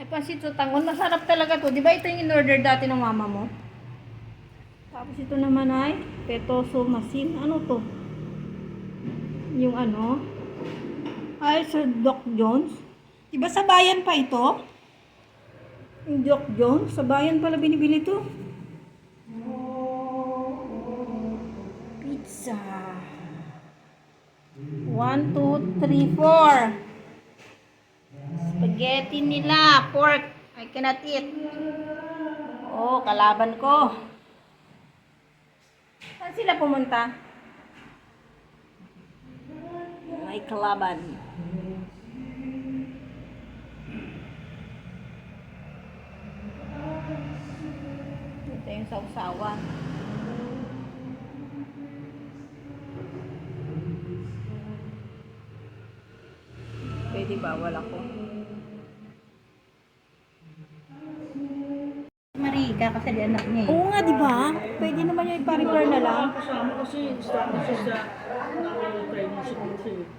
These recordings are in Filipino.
Ay, pancit sa tangon. Masarap talaga to. Di ba ito yung in-order dati ng mama mo? Tapos ito naman ay petoso masin. Ano to? Yung ano? Ay, sa Doc Jones. Diba sa bayan pa ito? Yung Doc Jones. Sa bayan pala binibili to. Pizza. 1, 2, 3, 4. Spaghetti nila. Pork. I cannot eat. Oh, kalaban ko. Saan sila pumunta? May kalaban. Ito yung sausawan. Pwede bawal ako. Marika kasi di anak niya eh. Oo nga, di ba? Pwede naman yung ipa-repair na lang. Kasama kasi start kasi sa training si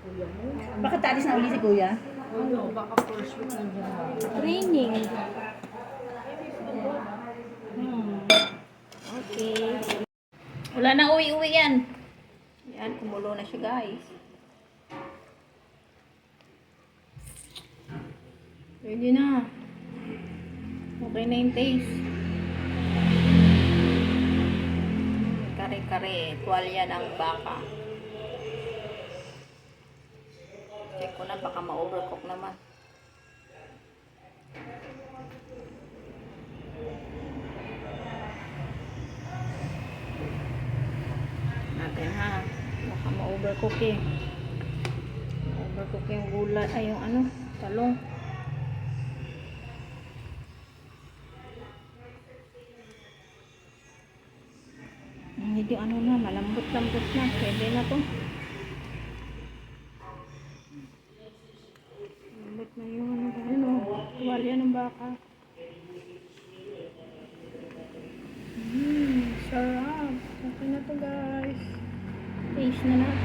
kuya mo. Bakit alis na uli si kuya? Ano, baka first week ng January. Training. Okay. Wala na uwi-uwi yan. Yan, kumulo na siya guys. Pwede na. Okay na yung taste. Kare-kare, tuwalya ng baka. Check ko na, baka ma-overcook naman. Natin ha. Baka ma-overcook eh. Overcook yung gulay, ay yung ano, talong. Medyo ano na, malambot-lambot na. Pwede na to. Malambot na yung ano, tuwalya ng baka. Sarap. Okay na to guys. Taste na natin.